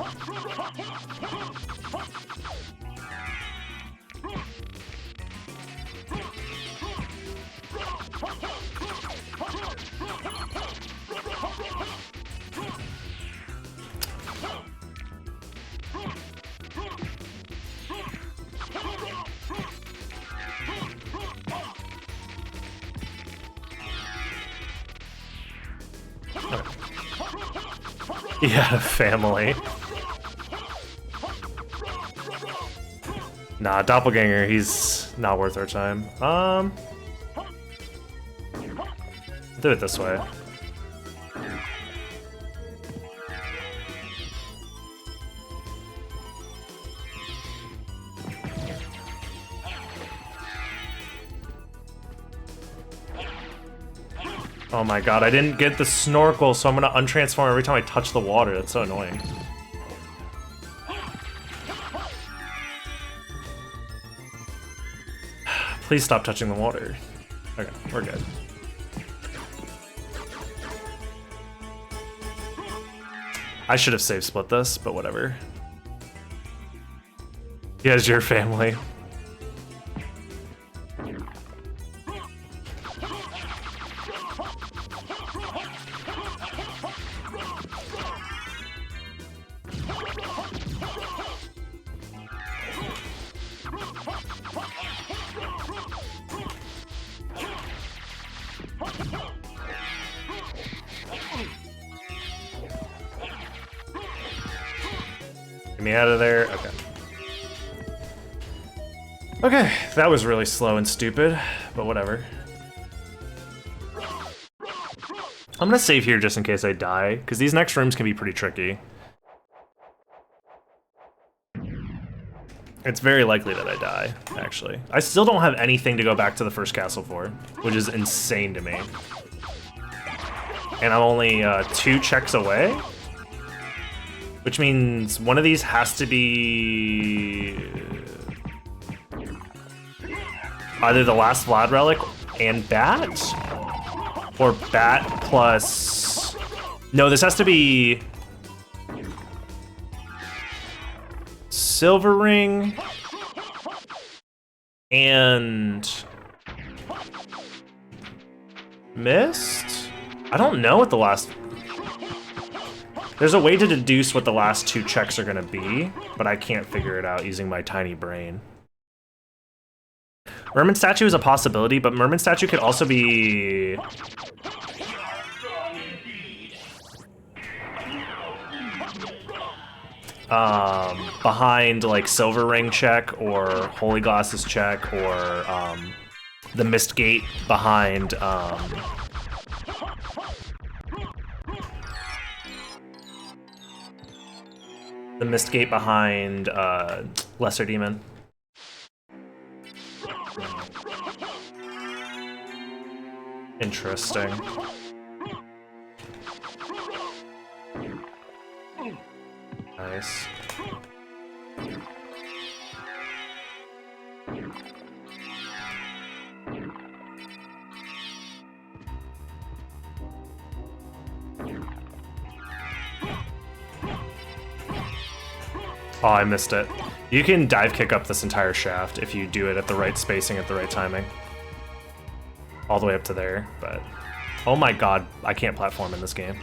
Yeah, family. Nah, Doppelganger, he's not worth our time. Do it this way. Oh my god, I didn't get the snorkel, so I'm gonna untransform every time I touch the water. That's so annoying. Please stop touching the water. Okay, we're good. I should have save split this, but whatever. He has your family. Get me out of there. Okay. Okay, that was really slow and stupid, but whatever. I'm gonna save here just in case I die, because these next rooms can be pretty tricky. It's very likely that I die, actually. I still don't have anything to go back to the first castle for, which is insane to me. And I'm only 2 checks away? Which means one of these has to be either the last Vlad relic and Bat, or Bat plus... No, this has to be Silver Ring and Mist? I don't know what the last... There's a way to deduce what the last 2 checks are gonna be, but I can't figure it out using my tiny brain. Merman Statue is a possibility, but Merman Statue could also be... behind like Silver Ring check or Holy Glasses check or the Mist Gate behind the Mist Gate behind Lesser Demon. Interesting. Nice. Oh, I missed it. You can dive kick up this entire shaft if you do it at the right spacing at the right timing. All the way up to there, but... Oh my god, I can't platform in this game.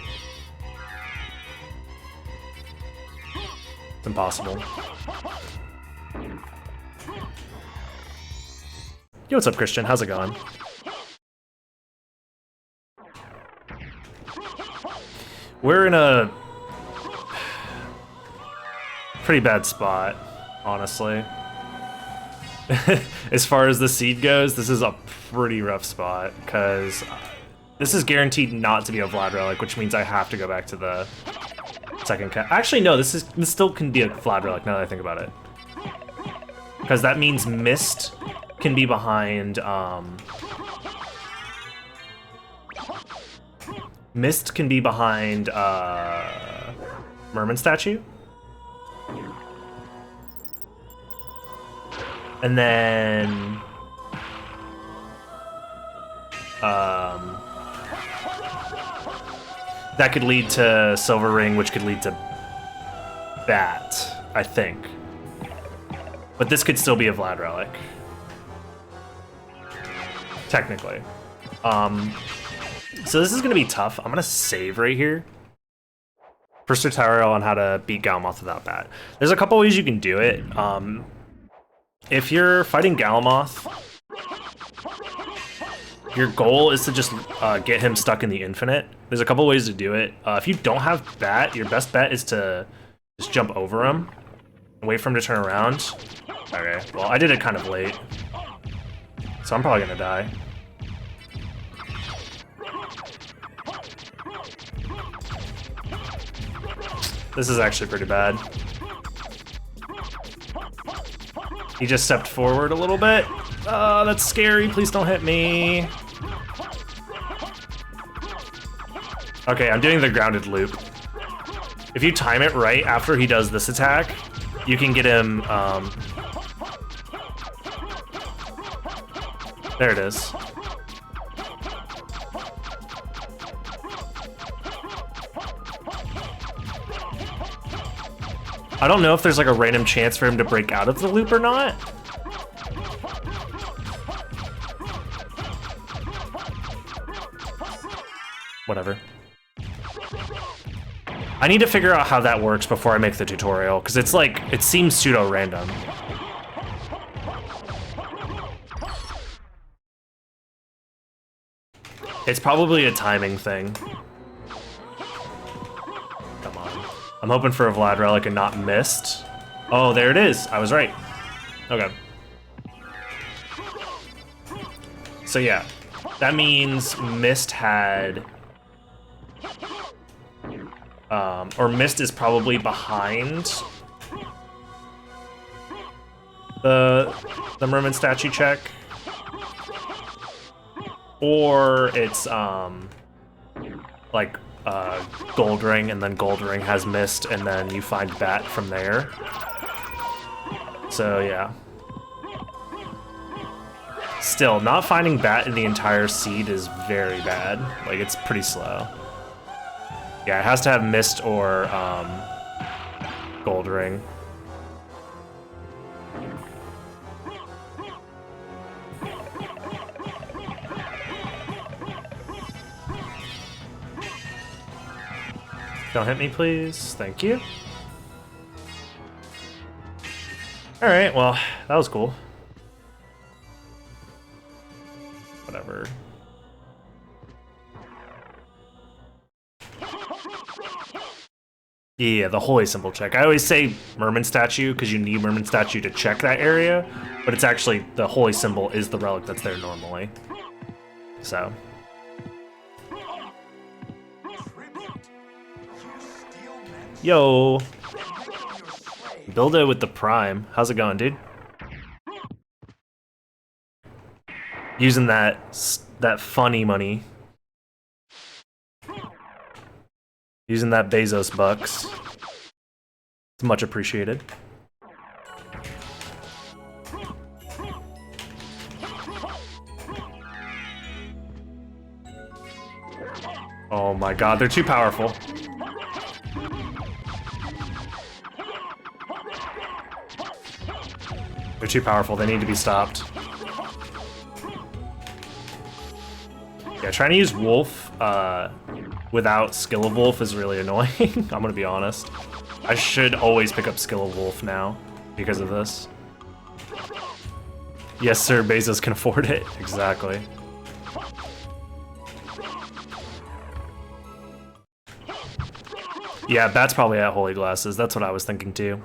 It's impossible. Yo, what's up, Christian? How's it going? We're in a... Pretty bad spot, honestly. As far as the seed goes, this is a pretty rough spot, because this is guaranteed not to be a Vlad relic, which means I have to go back to the second cat. Actually, no, this still can be a Vlad relic now that I think about it. Because that means Mist can be behind, Mist can be behind, Merman statue. And then, that could lead to Silver Ring, which could lead to Bat, I think. But this could still be a Vlad relic. Technically. So this is gonna be tough. I'm gonna save right here. First tutorial on how to beat Galamoth without Bat. There's a couple ways you can do it. If you're fighting Galamoth, your goal is to just get him stuck in the infinite. There's a couple ways to do it. If you don't have Bat, your best bet is to just jump over him and wait for him to turn around. Okay, well, I did it kind of late, so I'm probably gonna die. This is actually pretty bad. He just stepped forward a little bit. Oh, that's scary. Please don't hit me. Okay, I'm doing the grounded loop. If you time it right after he does this attack, you can get him, there it is. I don't know if there's like a random chance for him to break out of the loop or not. Whatever. I need to figure out how that works before I make the tutorial, because it's like, it seems pseudo-random. It's probably a timing thing. Come on. I'm hoping for a Vlad relic and not Mist. Oh, there it is. I was right. Okay. So yeah, that means Mist had... or Mist is probably behind the Merman statue check. Or it's, like, Gold Ring, and then Gold Ring has Mist, and then you find Bat from there. So, yeah. Still, not finding Bat in the entire seed is very bad. Like, it's pretty slow. Yeah, it has to have Mist or, Gold Ring. Don't hit me, please. Thank you. Alright, well, that was cool. Whatever. Yeah, the holy symbol check. I always say Merman statue because you need Merman statue to check that area, but it's actually the holy symbol is the relic that's there normally. So. Yo, build it with the Prime. How's it going, dude? Using that funny money. Using that Bezos bucks. It's much appreciated. Oh my god, they're too powerful. They're too powerful, they need to be stopped. Yeah, trying to use Wolf without Skill of Wolf is really annoying, I'm gonna be honest. I should always pick up Skill of Wolf now because of this. Yes, sir, Bezos can afford it. Exactly. Yeah, Bat's probably at Holy Glasses. That's what I was thinking too.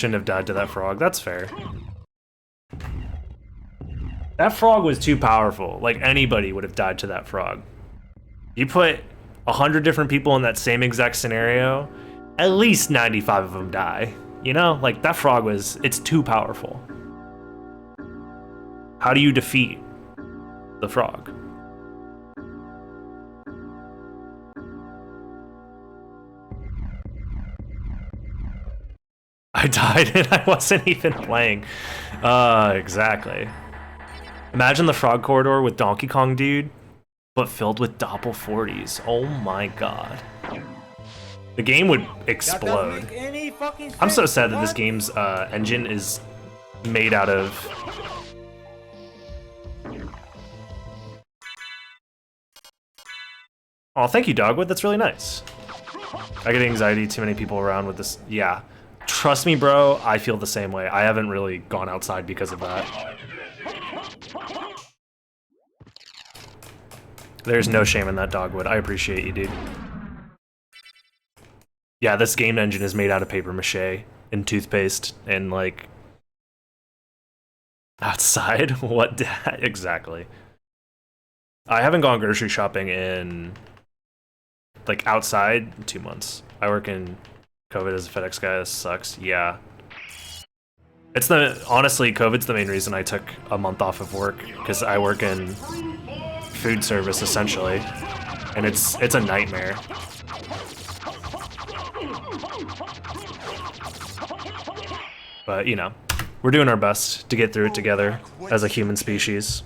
Shouldn't have died to that frog. That's fair. That frog was too powerful. Like, anybody would have died to that frog. You put 100 different people in that same exact scenario, at least 95 of them die. You know? Like, that frog was... It's too powerful. How do you defeat the frog? I died and I wasn't even playing. Exactly. Imagine the frog corridor with Donkey Kong Dude, but filled with Dr4s. Oh my god. The game would explode. I'm so sad that this game's engine is made out of... Oh, thank you, Dogwood. That's really nice. I get anxiety, too many people around with this. Yeah. Trust me, bro, I feel the same way. I haven't really gone outside because of that. There's no shame in that, Dogwood. I appreciate you, dude. Yeah, this game engine is made out of paper mache and toothpaste and, like... Outside? What? Exactly. I haven't gone grocery shopping in... like, outside in 2 months. I work in COVID as a FedEx guy. This sucks. Yeah. It's the... Honestly, COVID's the main reason I took a month off of work, because I work in food service, essentially. And it's a nightmare. But, you know, we're doing our best to get through it together as a human species.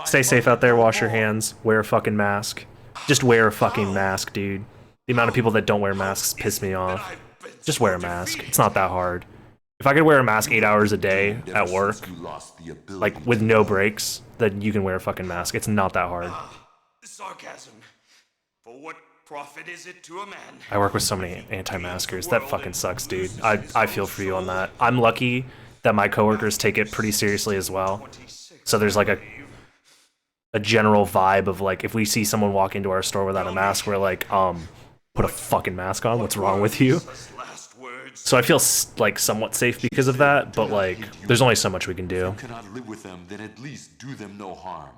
Stay safe out there, wash your hands, wear a fucking mask. Just wear a fucking mask, dude. The amount of people that don't wear masks piss me off. Just wear a mask. It's not that hard. If I could wear a mask 8 hours a day at work, like with no breaks, then you can wear a fucking mask. It's not that hard. Sarcasm. For what profit is it to a man? I work with so many anti-maskers. That fucking sucks, dude. I feel for you on that. I'm lucky that my coworkers take it pretty seriously as well. So there's like a general vibe of like, if we see someone walk into our store without a mask, we're like, put a fucking mask on. What's wrong with you? So I feel like somewhat safe because of that, but like, there's only so much we can do. If you cannot live with them, then at least do them no harm.